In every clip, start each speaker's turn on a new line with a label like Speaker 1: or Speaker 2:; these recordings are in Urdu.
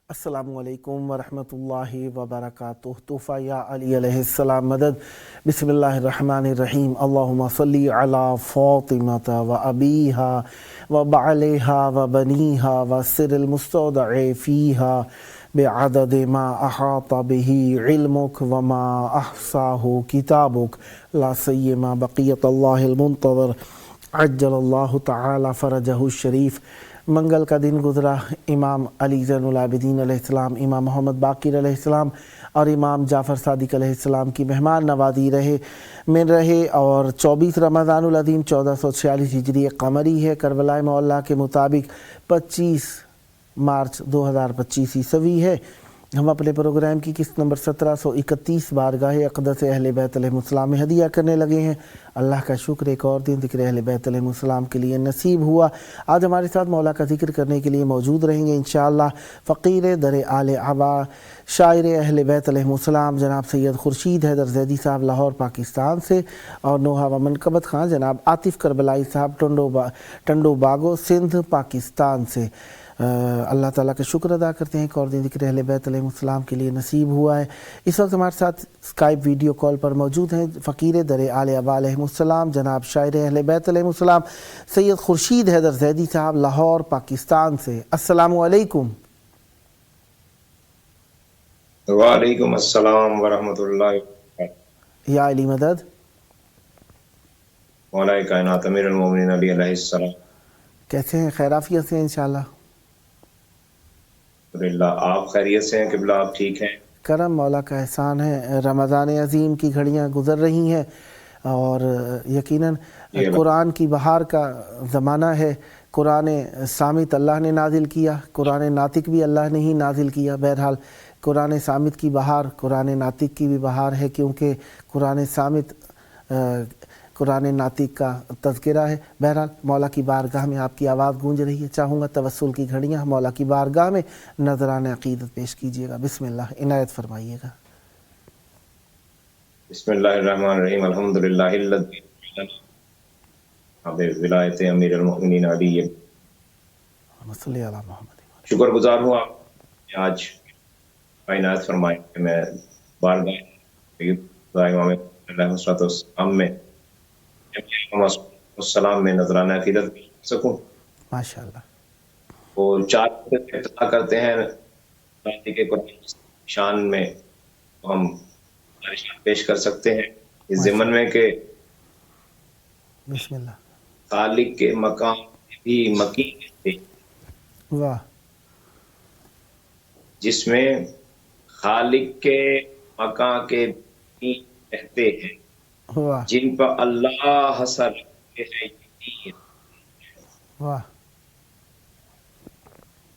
Speaker 1: السلام علیکم ورحمۃ اللہ وبرکاتہ۔ تحفہ یا علی علیہ السلام مدد۔ بسم اللہ الرحمن الرحیم۔ اللہم صلی علی فاطمۃ و ابیہا و بعلہا و بنیہا و سر المستودع فیہا بعدد ما احاط بہ علمک وما احصاہ کتابک لا سیما بقیت اللہ المنتظر عجل اللہ تعالی فرجہ الشریف۔ منگل کا دن گزرا، امام علی زین العابدین علیہ السلام، امام محمد باقر علیہ السلام اور امام جعفر صادق علیہ السلام کی مہمان نوازی رہے اور 24 رمضان العظیم 1446 ہجری قمری ہے، کربلا معلیٰ کے مطابق 25 مارچ 2025 عیسوی ہے۔ ہم اپنے پروگرام کی قسط نمبر 1731 بارگاہ اقدس اہل بیت علیہ السلام میں ہدیہ کرنے لگے ہیں۔ اللہ کا شکر، ایک اور دن ذکر اہل بیت علیہ السلام کے لیے نصیب ہوا۔ آج ہمارے ساتھ مولا کا ذکر کرنے کے لیے موجود رہیں گے انشاءاللہ فقیر در آل عبا، شاعر اہل بیت علیہ السلام جناب سید خورشید حیدر زیدی صاحب لاہور پاکستان سے، اور نوحہ و منقبت خان جناب عاطف کربلائی صاحب ٹنڈو باغو سندھ پاکستان سے۔ اللہ تعالیٰ کا شکر ادا کرتے ہیں کہ اور دن ذکر اہل بیت علیہ السلام کے لیے نصیب ہوا ہے۔ اس وقت ہمارے ساتھ اسکائپ ویڈیو کال پر موجود ہیں فقیر در آل عبا علیہ السلام جناب شاعر اہل بیت علیہ السلام سید خورشید حیدر زیدی صاحب لاہور پاکستان سے۔ السلام علیکم۔
Speaker 2: وعلیکم السلام ورحمۃ اللہ وبرکاتہ۔
Speaker 1: یا علی مدد۔
Speaker 2: مولا کائنات امیر المومنین علی علیہ السلام
Speaker 1: کیسے ہیں؟ خیرافیت سے ہیں انشاءاللہ؟
Speaker 2: الحمدللہ، آپ خیریت سے ہیں؟ قبلہ آپ ٹھیک ہیں؟
Speaker 1: کرم مولا کا احسان ہے۔ رمضان عظیم کی گھڑیاں گزر رہی ہیں اور یقیناً قرآن کی بہار کا زمانہ ہے۔ قرآن صامت اللہ نے نازل کیا، قرآن ناطق بھی اللہ نے ہی نازل کیا۔ بہرحال قرآن صامت کی بہار قرآن ناطق کی بھی بہار ہے، کیونکہ قرآن صامت قرآن ناطق کا تذکرہ ہے۔ بہرحال مولا کی بارگاہ میں آپ کی آواز گونج رہی ہے، چاہوں گا توسل کی گھڑیاں مولا کی بارگاہ میں نذران عقیدت پیش کیجیے گا۔ بسم اللہ، عنایت فرمائیے گا۔
Speaker 2: بسم اللہ الرحمن الرحیم۔ الحمدللہ الذی ولایت امیر المومنین علی،
Speaker 1: صلی اللہ محمد۔
Speaker 2: شکر گزار ہوں آپ نے آج عنایت فرمائی کہ میں بارگاہ امام علیہ السلام میں السلام میں نذرانہ عقیدت کر سکوں۔
Speaker 1: ماشاءاللہ۔
Speaker 2: وہ 4 اطلاع کرتے ہیں کے قرآن شان میں، ہم پیش کر سکتے ہیں اس ضمن میں کہ
Speaker 1: بسم اللہ۔
Speaker 2: خالق کے مقام بھی مکین تھے،
Speaker 1: واہ۔ جس
Speaker 2: میں خالق کے مقام کے بھی رہتے ہیں،
Speaker 1: واہ
Speaker 2: جن پر اللہ حسر رکھتے ہیں یقین،
Speaker 1: واہ،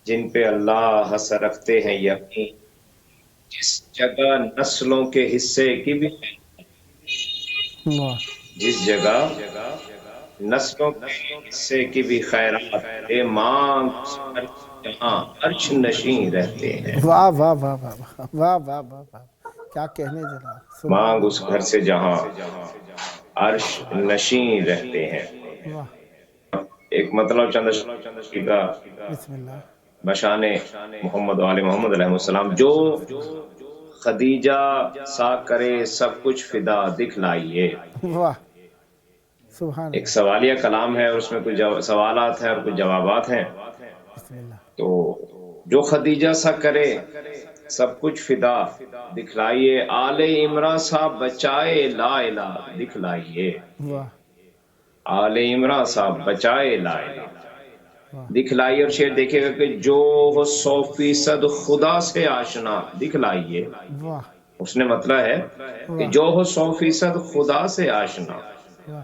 Speaker 2: جن پہ اللہ حسر رکھتے ہیں یقین، جس جگہ نسلوں کے حصے کی بھی،
Speaker 1: واہ،
Speaker 2: جس جگہ نسلوں کے حصے کی بھی خیرات اے مانگ جہاں عرش نشین رہتے ہیں۔
Speaker 1: واہ واہ واہ واہ واہ واہ واہ واہ، کیا کہنے جناب۔
Speaker 2: مانگ اس گھر سے جہاں عرش نشین رہتے ہیں۔
Speaker 1: واہ،
Speaker 2: ایک مطلب چند کا
Speaker 1: بسم اللہ۔
Speaker 2: بشان محمد و آل محمد علیہ السلام، جو خدیجہ سا کرے سب کچھ فدا دکھلائیے۔
Speaker 1: واہ، سبحان
Speaker 2: ایک سوالیہ کلام ہے اور اس میں کچھ سوالات ہیں اور کچھ جوابات ہیں۔
Speaker 1: بسم اللہ۔
Speaker 2: تو جو خدیجہ سا کرے سب کچھ فدا دکھلائیے، آل عمران سا بچائے لا الہ دکھلائیے،
Speaker 1: واہ،
Speaker 2: آل عمران سا بچائے لا الہ دکھلائیے۔ اور شعر دیکھے گا کہ جو ہو 100% خدا سے آشنا دکھلائیے۔
Speaker 1: واہ،
Speaker 2: اس نے مطلب ہے کہ جو ہو 100% خدا سے آشنا
Speaker 1: واہ،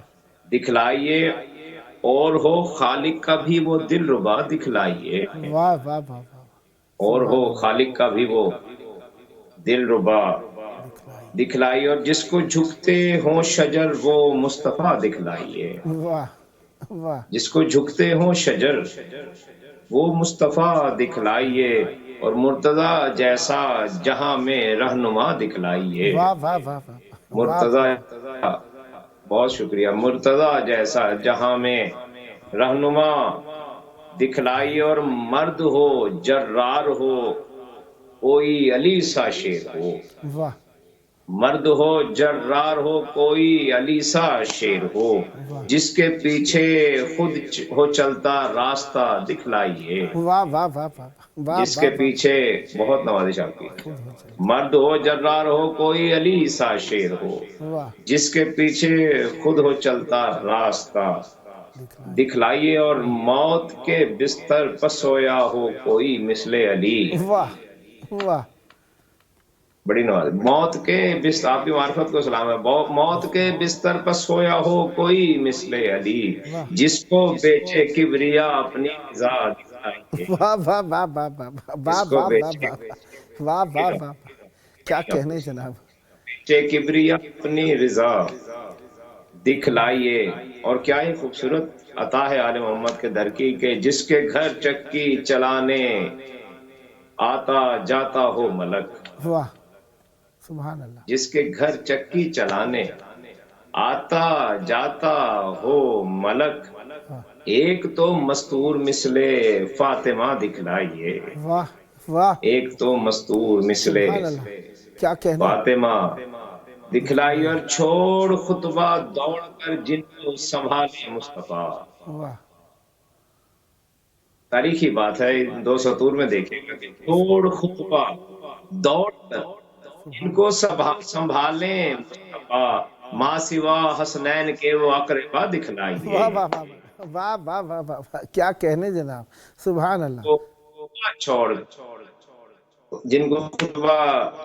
Speaker 2: دکھلائیے، اور ہو خالق کا بھی وہ دل ربا دکھلائیے،
Speaker 1: واہ واہ واہ واہ،
Speaker 2: اور ہو خالق کا بھی وہ دل ربا دکھلائی، اور جس کو جھکتے ہوں شجر وہ مصطفیٰ دکھلائیے،
Speaker 1: واہ واہ
Speaker 2: جس کو جھکتے ہوں شجر وہ مصطفیٰ دکھلائیے، اور مرتضی جیسا جہاں میں رہنما دکھلائیے،
Speaker 1: واہ واہ واہ واہ واہ
Speaker 2: مرتضی، بہت شکریہ، مرتضی جیسا جہاں میں رہنما دکھلائیے، اور مرد ہو جرار ہو کوئی علی سا شیر ہو،
Speaker 1: واہ
Speaker 2: مرد ہو جرار ہو کوئی علی سا شیر ہو، جس کے پیچھے خود ہو چلتا راستہ دکھلائیے،
Speaker 1: واہ واہ واہ واہ واہ
Speaker 2: جس کے پیچھے، بہت نوازش آپ کی، مرد ہو جرار ہو کوئی علی سا شیر ہو،
Speaker 1: واہ
Speaker 2: جس کے پیچھے خود ہو چلتا راستہ دکھلائیے، اور موت کے بستر پر سویا ہو کوئی مثل علی،
Speaker 1: واہ واہ
Speaker 2: بڑی نواز، موت کے بستر، آپ کی معرفت کو سلام ہے، موت کے بستر پر سویا ہو کوئی مثل علی، جس کو بیچے کبریا اپنی رضا دکھلائیے،
Speaker 1: واہ واہ واہ واہ واہ واہ
Speaker 2: جس کو
Speaker 1: واہ واہ
Speaker 2: بیچے
Speaker 1: واہ واہ واہ کیا کہنے جناب،
Speaker 2: کبریا اپنی رضا دکھلائیے، اور کیا ہی خوبصورت عطا ہے آل محمد کے در کی، کہ جس کے گھر چکی چلانے آتا جاتا ہو ملک،
Speaker 1: واہ سبحان اللہ،
Speaker 2: جس کے گھر چکی چلانے آتا جاتا ہو ملک، ایک تو مستور مثل فاطمہ دکھلائیے،
Speaker 1: واہ واہ
Speaker 2: ایک تو مستور مثل
Speaker 1: سبحان اللہ، کیا کہنے،
Speaker 2: فاطمہ دکھلائی، اور چھوڑ خطبہ دوڑ کر جن کو سنبھالے مصطفیٰ،
Speaker 1: واہ
Speaker 2: تاریخی بات ہے، دو سطور میں دیکھیں گا کہ چھوڑ خطبہ دوڑ کر جن کو سنبھالیں مصطفیٰ، ماں سوا حسنین کے وہ اقربا دکھلائیے،
Speaker 1: واہ واہ واہ واہ واہ واہ واہ واہ کیا کہنے جناب، سبحان اللہ،
Speaker 2: تو چھوڑ جن کو خطبہ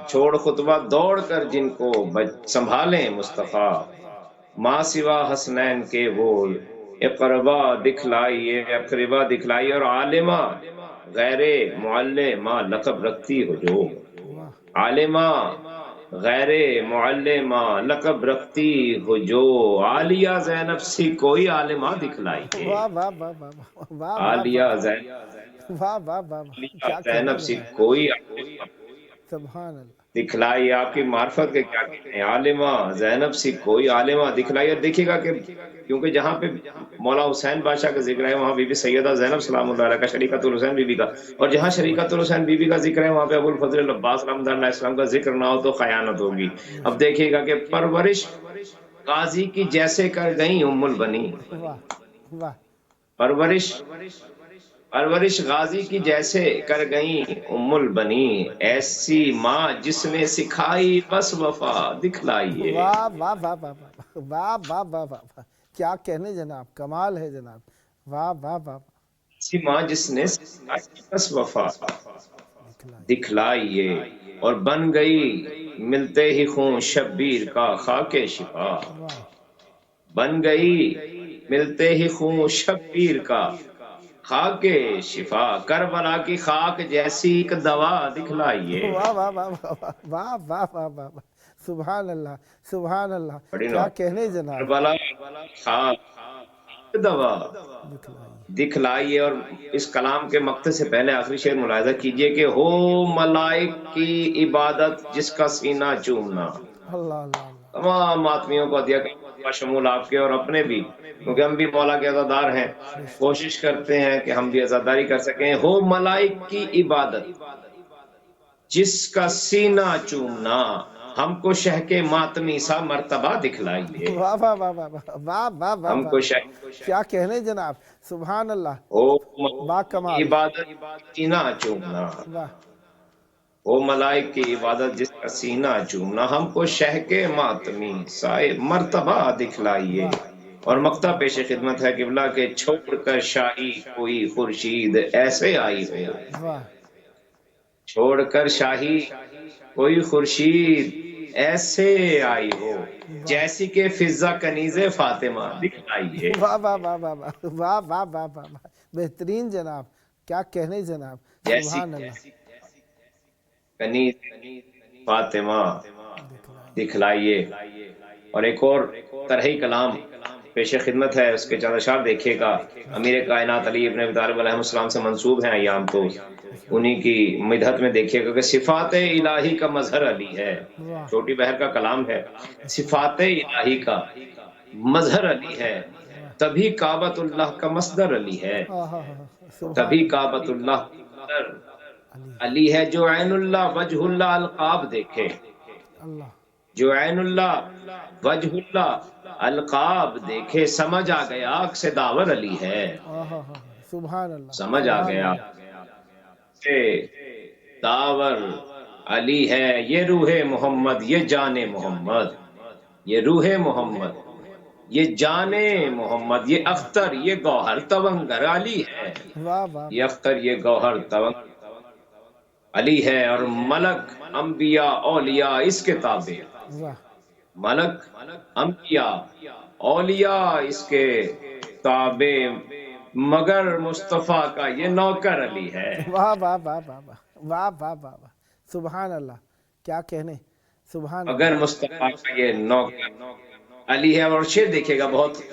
Speaker 2: چھوڑ خطبہ دوڑ کر جن کو سنبھالیں مصطفیٰ، ماں سوا حسنین کے وہ اقربا دکھلائیے، اور عالمہ غیر معلمہ لقب رکھتی ہو جو، عالمہ غیر معلمہ لقب رکھتی ہو جو، عالیہ زینب سی کوئی عالمہ دکھلائیے،
Speaker 1: واہ واہ واہ واہ واہ واہ
Speaker 2: عالیہ
Speaker 1: واہ واہ واہ کیا کہنے
Speaker 2: زینب سی
Speaker 1: جناب،
Speaker 2: کوئی عالمہ
Speaker 1: سبحان اللہ،
Speaker 2: دکھلائی، آپ کی معرفت کے کیا کہتے ہیں، عالمہ زینب سی کوئی عالمہ دکھلائی، اور دیکھیے گا کہ کیونکہ جہاں پہ مولا حسین بادشاہ کا ذکر ہے وہاں بی بی سیدہ زینب سلام اللہ علیہ کا، شریکۃ الحسین بی بی کا، اور جہاں شریکۃ الحسین بی بی کا ذکر ہے وہاں پہ ابو الفضل العباس رحمۃ اللہ علیہ السلام کا ذکر نہ ہو تو خیانت ہوگی۔ اب دیکھیے گا کہ پرورش قاضی کی جیسے کر گئیں ام البنی،
Speaker 1: واہ واہ
Speaker 2: پرورش غازی کی جیسے کر گئیں ام البنی، ایسی ماں جس نے سکھائی بس وفا دکھلائیے،
Speaker 1: واہ واہ واہ واہ واہ واہ واہ واہ کیا کہنے جناب، کمال ہے جناب، واہ واہ واہ
Speaker 2: ایسی ماں جس نے سکھائی بس وفا دکھلائیے، اور بن گئی ملتے ہی خون شبیر کا خاک شفا، بن گئی ملتے ہی خون شبیر کا خاک شفا، کربلا کی خاک جیسی ایک دوا دکھلائیے،
Speaker 1: واہ واہ واہ واہ واہ واہ واہ سبحان اللہ، سبحان اللہ،
Speaker 2: بڑی
Speaker 1: کیا
Speaker 2: نوٹ،
Speaker 1: کہنے جناب،
Speaker 2: کربلا خاک دوا دکھلائیے، اور اس کلام کے مقطع سے پہلے آخری شعر ملاحظہ کیجئے کہ ہو ملائک کی عبادت جس کا سینہ چومنا،
Speaker 1: اللہ اللہ اللہ،
Speaker 2: تمام آدمیوں کو دیا کہ شمول آپ کے اور اپنے بھی، کیونکہ ہم بھی مولا کے عزادار ہیں، کوشش کرتے ہیں کہ ہم بھی عزاداری کر سکیں، ہو ملائک کی عبادت جس کا سینہ چومنا، ہم کو شہ کے ماتمی سا مرتبہ دکھلائیے،
Speaker 1: واہ واہ واہ واہ واہ واہ واہ
Speaker 2: ہم کو
Speaker 1: واہ کیا کہنے جناب، سبحان اللہ،
Speaker 2: ہو
Speaker 1: با کمال،
Speaker 2: عبادت سینہ چومنا،
Speaker 1: واہ
Speaker 2: وہ ملائک کی عبادت جس کا سینہ چومنا، ہم کو شہ کے ماتمی سائے مرتبہ دکھلائیے، اور مقطع پیش خدمت ہے قبلہ کے چھوڑ کر شاہی کوئی خورشید ایسے آئی ہو،
Speaker 1: واہ
Speaker 2: چھوڑ کر شاہی کوئی خورشید ایسے آئی ہو، جیسی کہ فضہ کنیز فاطمہ دکھلائیے،
Speaker 1: واہ واہ واہ واہ واہ واہ واہ واہ بہترین جناب، کیا کہنے جناب،
Speaker 2: جیسی
Speaker 1: سبحان اللہ،
Speaker 2: کنیز فاطمہ دکھلائیے. اور ایک اور طرحی کلام پیش خدمت ہے، اس کے چند اشعار دیکھیے گا. امیر کائنات علی ابن ابی طالب علیہ السلام سے منسوب ہیں ایام، تو انہی کی مدحت میں دیکھیے گا کہ صفات الہی کا مظہر علی ہے.
Speaker 1: واہ
Speaker 2: چھوٹی بہر کا کلام ہے. صفات الہی کا مظہر علی ہے، تبھی کعبۃ اللہ کا مصدر علی ہے.
Speaker 1: سبحان
Speaker 2: تبھی
Speaker 1: اللہ.
Speaker 2: کعبۃ اللہ کا مصدر
Speaker 1: علی
Speaker 2: علی ہے. جو عین اللہ وجہ اللہ القاب دیکھے،
Speaker 1: اللہ.
Speaker 2: جو عین اللہ وجہ اللہ القاب دیکھے، سمجھ آ گیا عکس داور علی ہے.
Speaker 1: سبحان اللہ.
Speaker 2: سمجھ آ
Speaker 1: سبحان
Speaker 2: گیا
Speaker 1: اللہ.
Speaker 2: کہ داور علی ہے. یہ روح محمد، یہ جان محمد، یہ روح محمد، یہ جان محمد، یہ اختر، یہ گوہر تونگر علی ہے.
Speaker 1: واہ واہ
Speaker 2: یہ اختر، یہ گوہر تونگر علی ہے. اور ملک انبیاء اولیاء اس کے تابع،
Speaker 1: واہ
Speaker 2: ملک انبیاء اولیاء اس کے تابع، مگر مصطفیٰ کا یہ نوکر علی ہے.
Speaker 1: واہ واہ واہ واہ واہ واہ واہ واہ واہ. سبحان اللہ. کیا کہنے. سبحان
Speaker 2: مگر
Speaker 1: اللہ.
Speaker 2: مصطفیٰ کا یہ نوکر علی ہے. اور شعر دیکھیے گا،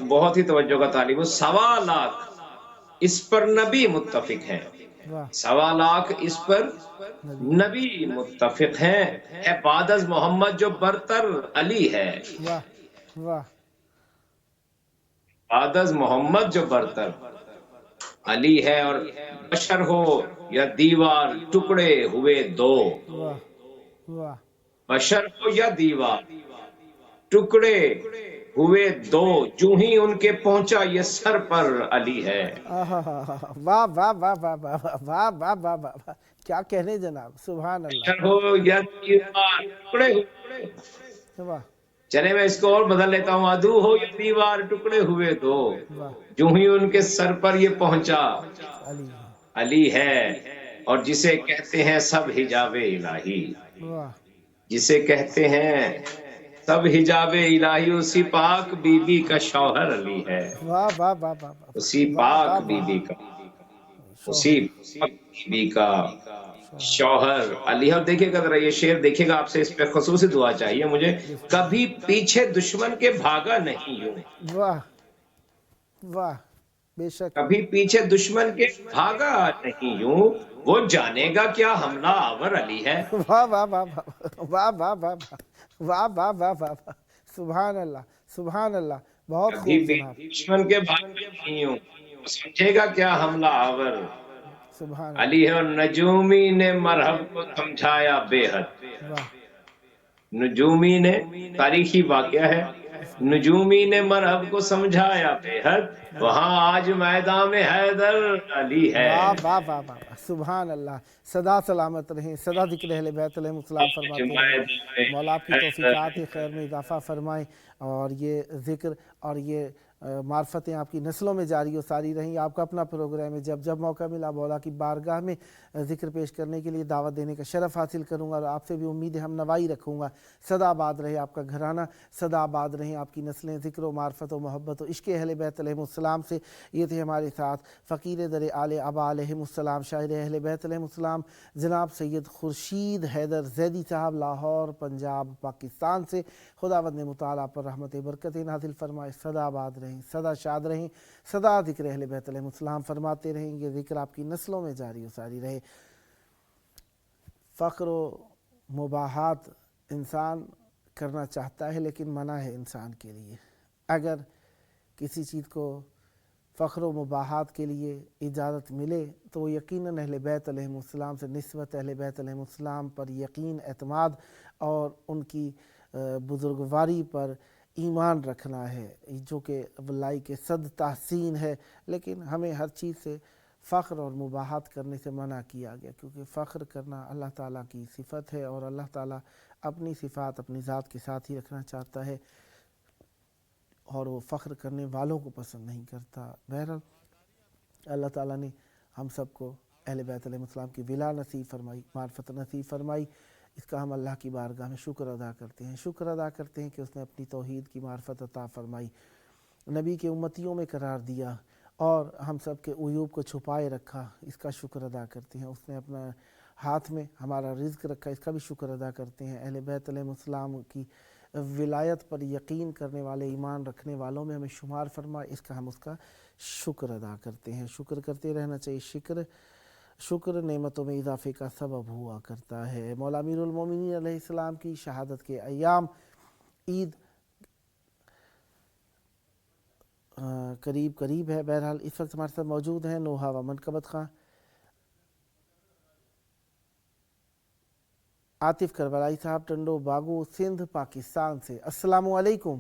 Speaker 2: بہت ہی توجہ کا طالب. 1.25 اس پر نبی متفق ہیں،
Speaker 1: واہ
Speaker 2: 1.25 اس پر
Speaker 1: نبی.
Speaker 2: نبی متفق ہیں. ہے بعد از محمد جو برتر علی ہے.
Speaker 1: واہ واہ
Speaker 2: بعد از محمد جو برتر علی ہے. اور بشر ہو یا دیوار ٹکڑے ہوئے دو،
Speaker 1: واہ واہ
Speaker 2: بشر ہو یا دیوار ٹکڑے ہوئے دو، جو ہی ان کے پہنچا یہ سر پر علی ہے.
Speaker 1: واہ واہ واہ واہ واہ واہ واہ واہ واہ. کیا کہنے جناب. سبحان اللہ.
Speaker 2: بشر ہو یا دیوار ٹکڑے ہوئے.
Speaker 1: واہ
Speaker 2: چلے میں اس کو اور بدل لیتا ہوں. عدو ہو یا دیوار ٹکڑے ہوئے دو،
Speaker 1: واہ.
Speaker 2: جو ہی ان کے سر پر یہ پہنچا
Speaker 1: علی.
Speaker 2: علی ہے. اور جسے کہتے ہیں سب حجاب الہی،
Speaker 1: واہ
Speaker 2: جسے کہتے ہیں سب حجاب الہی، اسی پاک بی بی کا شوہر علی ہے.
Speaker 1: واہ واہ واہ واہ
Speaker 2: اسی
Speaker 1: واہ
Speaker 2: پاک
Speaker 1: واہ
Speaker 2: بی
Speaker 1: واہ.
Speaker 2: بی کا، اسی
Speaker 1: شوہر.
Speaker 2: پاک بی بی کا شوہر علی. اب دیکھیے گا ذرا یہ شعر دیکھیے گا، آپ سے اس پہ خصوصی دعا چاہیے مجھے. کبھی پیچھے دشمن کے بھاگا نہیں یوں،
Speaker 1: واہ واہ. بے شک.
Speaker 2: کبھی پیچھے دشمن کے بھاگا نہیں یوں، وہ جانے گا کیا حملہ آور علی ہے.
Speaker 1: واہ واہ واہ واہ واہ واہ واہ واہ واہ واہ. سبحان اللہ. سبحان اللہ. بہت
Speaker 2: کبھی
Speaker 1: خوب
Speaker 2: بھی
Speaker 1: جناب.
Speaker 2: دشمن کے بھاگا نہیں یوں، وہ سمجھے گا کیا حملہ آور
Speaker 1: سبحان
Speaker 2: علی
Speaker 1: اللہ.
Speaker 2: ہے. اور نجومی نے مرحب کو سمجھایا بے حد.
Speaker 1: واہ.
Speaker 2: نجومی نے، تاریخی واقعہ ہے، نجومی نے مرحب کو سمجھایا بے حد، وہاں آج میدان میں حیدر علی ہے.
Speaker 1: واہ واہ واہ واہ. سبحان اللہ. سدا سلامت رہیں، سدا ذکر اہل بیت علیہ السلام
Speaker 2: آج
Speaker 1: فرماتے رہیں.
Speaker 2: میدان میں
Speaker 1: مولا آپ کی
Speaker 2: حیدر
Speaker 1: توفیقات خیر میں اضافہ فرمائیں، اور یہ ذکر اور یہ معرفتیں آپ کی نسلوں میں جاری و ساری رہیں. آپ کا اپنا پروگرام ہے، جب جب موقع ملا مولا کی بارگاہ میں ذکر پیش کرنے کے لیے دعوت دینے کا شرف حاصل کروں گا، اور آپ سے بھی امید ہم نوائی رکھوں گا. صدا آباد رہے آپ کا گھرانہ، صدا آباد رہیں آپ کی نسلیں ذکر و معرفت و محبت و عشق اہل بیت علیہ السلام سے. یہ تھے ہمارے ساتھ فقیر در آل ابا علیہ السلام، شاعر اہل بیت علیہ السلام، جناب سید خورشید حیدر زیدی صاحب، لاہور پنجاب پاکستان سے. خداوند نے مطالعہ پر رحمت برکت نازل فرمائے. صدا آباد رہیں، صدا شاد رہیں، صدا ذکر اہل بیت علیہ السلام فرماتے رہیں. یہ ذکر آپ کی نسلوں میں جاری و ساری رہے. فخر و مباحات انسان کرنا چاہتا ہے، لیکن منع ہے انسان کے لیے. اگر کسی چیز کو فخر و مباحات کے لیے اجازت ملے تو وہ یقیناً اہل بیت علیہ السلام سے نسبت، اہل بیت علیہ السلام پر یقین، اعتماد اور ان کی بزرگواری پر ایمان رکھنا ہے، جو کہ واللہ کے صد تحسین ہے. لیکن ہمیں ہر چیز سے فخر اور مباحات کرنے سے منع کیا گیا، کیونکہ فخر کرنا اللہ تعالیٰ کی صفت ہے، اور اللہ تعالیٰ اپنی صفات اپنی ذات کے ساتھ ہی رکھنا چاہتا ہے، اور وہ فخر کرنے والوں کو پسند نہیں کرتا. بہرحال اللہ تعالیٰ نے ہم سب کو اہل بیت علیہ السلام کی ولا نصیب فرمائی، معرفت نصیب فرمائی. اس کا ہم اللہ کی بارگاہ میں شکر ادا کرتے ہیں. شکر ادا کرتے ہیں کہ اس نے اپنی توحید کی معرفت عطا فرمائی، نبی کے امتیوں میں قرار دیا، اور ہم سب کے عیوب کو چھپائے رکھا. اس کا شکر ادا کرتے ہیں. اس نے اپنا ہاتھ میں ہمارا رزق رکھا، اس کا بھی شکر ادا کرتے ہیں۔ اہل بیت علیہ السلام کی ولایت پر یقین کرنے والے، ایمان رکھنے والوں میں ہمیں شمار فرما، اس کا ہم اس کا شکر ادا کرتے ہیں۔ شکر کرتے رہنا چاہیے، شکر نعمتوں میں اضافے کا سبب ہوا کرتا ہے۔ مولا امیر المومنین علیہ السلام کی شہادت کے ایام، عید قریب ہے۔ بہرحال اس وقت ہمارے ساتھ موجود ہیں نوحہ و منقبت خاں عاطف کربلائی صاحب، ٹنڈو باغو، سندھ، پاکستان سے۔ السلام علیکم۔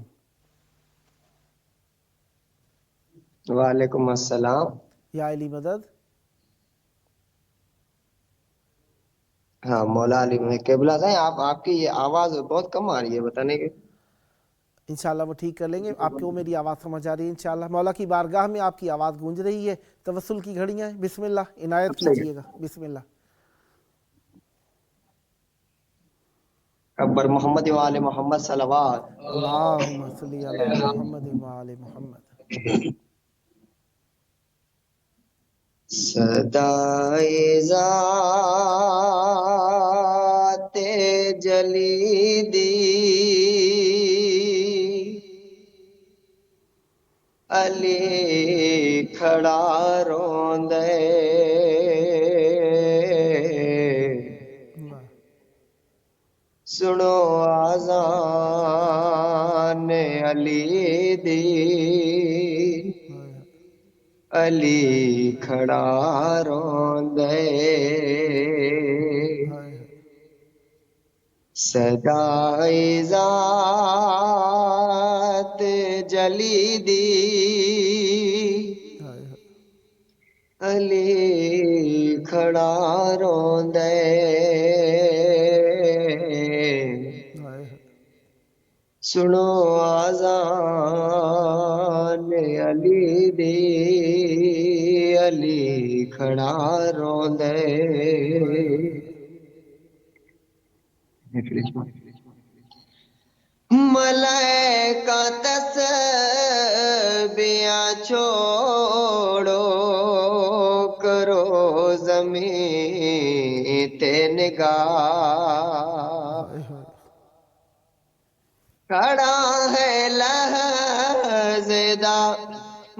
Speaker 3: وعلیکم السلام۔
Speaker 1: یا علی مدد۔
Speaker 3: ہاں مولا علی قبلہ صاحب، آپ کی یہ آواز بہت کم آ رہی ہے، بتانے کے۔
Speaker 1: انشاءاللہ وہ ٹھیک کر لیں گے۔ آپ کو میری آواز سمجھ آ رہی ہے انشاءاللہ؟ مولا کی بارگاہ میں آپ کی آواز گونج رہی ہے، توسل کی گھڑیاں ہیں۔ بسم اللہ عنایت
Speaker 3: اب صحیح
Speaker 1: کیجئے گا، بسم اللہ۔
Speaker 3: اکبر محمد وآل محمد صلوات۔
Speaker 1: اللہم صلی علی محمد وآل محمد۔
Speaker 3: صدائے ذات جلی دی علی کھڑا روندے، سنو آذان علی دی، علی کھڑا روندے، صدائے ذات جلی دی علی کھڑا روندے، سنو آذان علی دی، علی کھڑا روندے۔ ملائکہ تسبیحاں چھوڑو، کرو زمین تے نگاہ، کھڑا ہے لحظے دا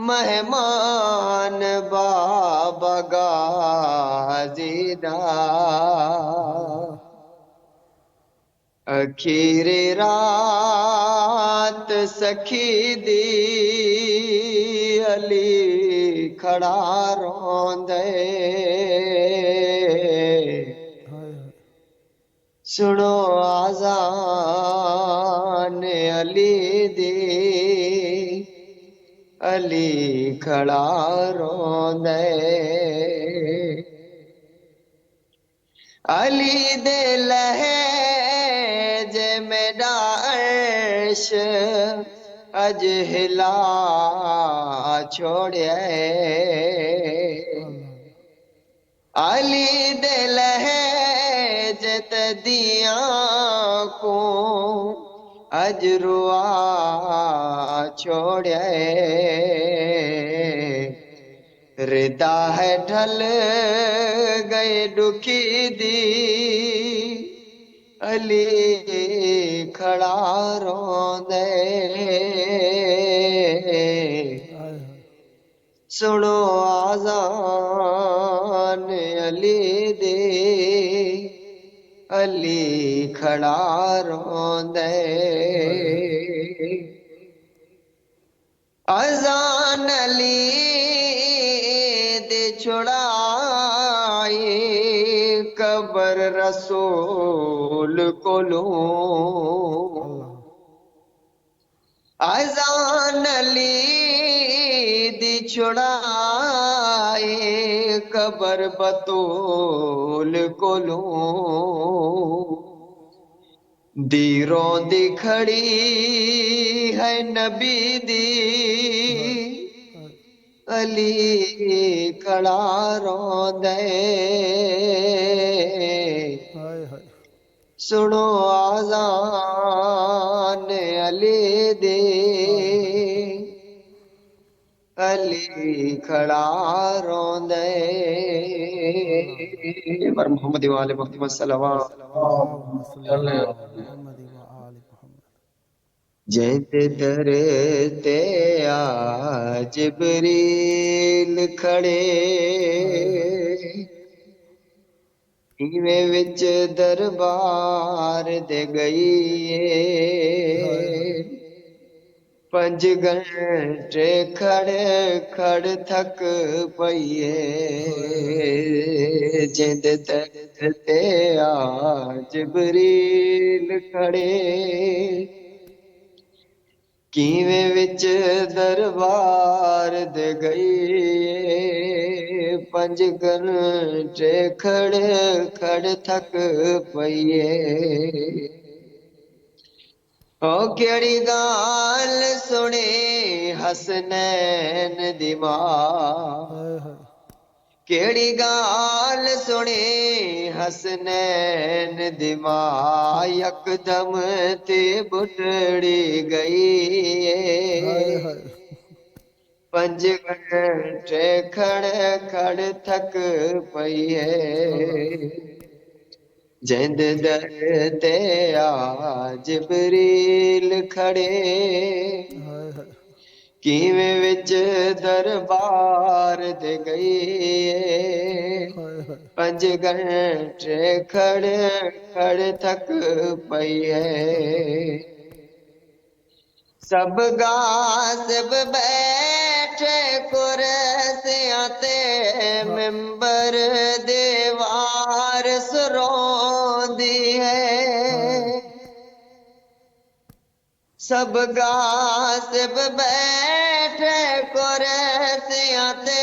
Speaker 3: مہمان بابا غازی دا، اخیر رات سکھی دی، علی کھڑا روندے، سنو آذان علی دی، علی کھڑا روندے، علی دے لہجے میں عرش اج ہلا چھوڑیا، علی دے لہجے تدیاں کو اج روا چھوڑیا، ردا ہے ڈھل گئے ڈکی دی، علی کھڑا روندے، سنو آذان علی دی، علی کھڑا روندے، اذان علی دے چھڑائی قبر رسول کولوں، اذان علی دی چھڑائی قبر بطول کولوں، دیروں دی کھڑی ہے نبی دی، علی کھڑا روندے، سنو آذان علی دی، علی کھڑا روندے۔ ور محمد وآل محمد صلوات
Speaker 1: اللهم صل علی محمد و آل محمد.
Speaker 3: جیت در تے آ جبریل کھڑے ایویں وچ دربار دے گئی پنج گھنٹے کھڑ تھک پئیے جند در تے آ جبریل کھڑے کیویں وچ دربار دے گئی پنج گھنٹے کھڑ تھک پئیے او کیڑی گال سنی حسنین دی ماں کیڑی گال سنی حسنین دی ماں یکدم تے بٹڑی گئی پنج گھنٹے کھڑ تھک پئیے جند در تے آ جبریل کھڑے کیویں وچ دربار دے گئی پنج گھنٹے کھڑ تھک پئیے سب غاصب بیٹھے کرسیاں تے ممبر دیوار سروندی ہے سب غاصب بیٹھے کرسیاں تے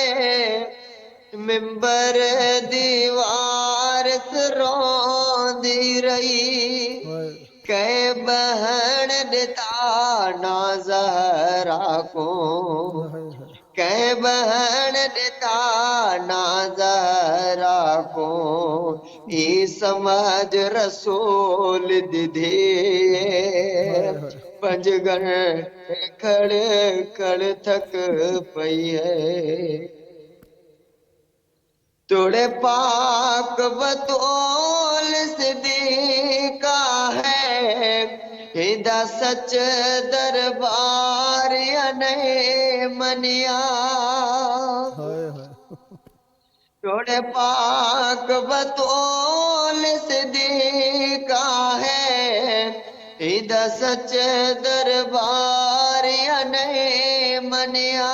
Speaker 3: ممبر دیوار سروندی رہی کہ بہن دتا نا زہرا کو کہ بہن دتا نا زہرا کو ای سمجھ رسول دی پنج گھنٹے کھڑ تھک پئیے توڑے پاک بطول صدیقہ ہے ہدا سچ دربار یا نہیں منیا توڑے پاک بطول صدیقہ ہے ہدا سچ دربار یا نہیں منیا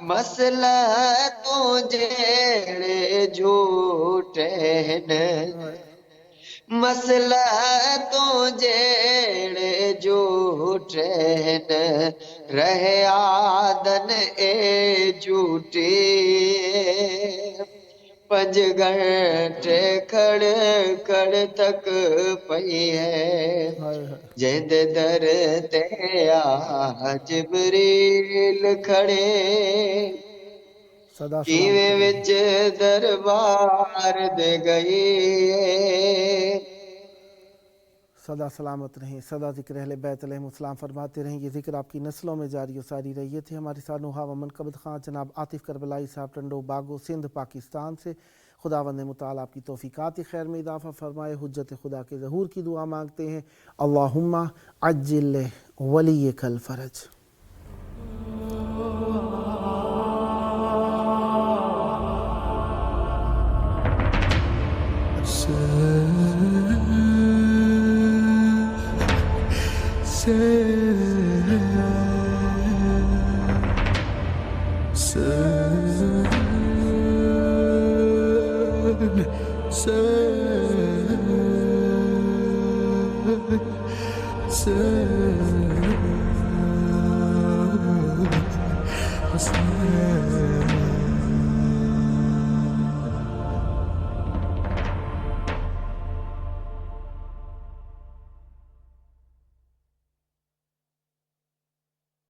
Speaker 3: مسئلہ تو جیڑے جھوٹے ہیں مسئلہ تو جیڑے جھوٹے ہیں رہے آدن اے جھوٹی پنج گھنٹے کھڑ تک پئی ہے جند در تے آ جبریل کھڑے کیویں وچ دربار دے گئی
Speaker 1: سدا سلامت رہیں سدا ذکر اہل بیت علیہ السلام فرماتے رہیں یہ ذکر آپ کی نسلوں میں جاری و ساری رہی تھی ہمارے ساتھ نوحہ و منقبت خان جناب عاطف کربلائی صاحب ٹنڈو باغو سندھ پاکستان سے خداوند متعال آپ کی توفیقات خیر میں اضافہ فرمائے حجت خدا کے ظہور کی دعا مانگتے ہیں اللہم عجل ولیک الفرج
Speaker 4: Sen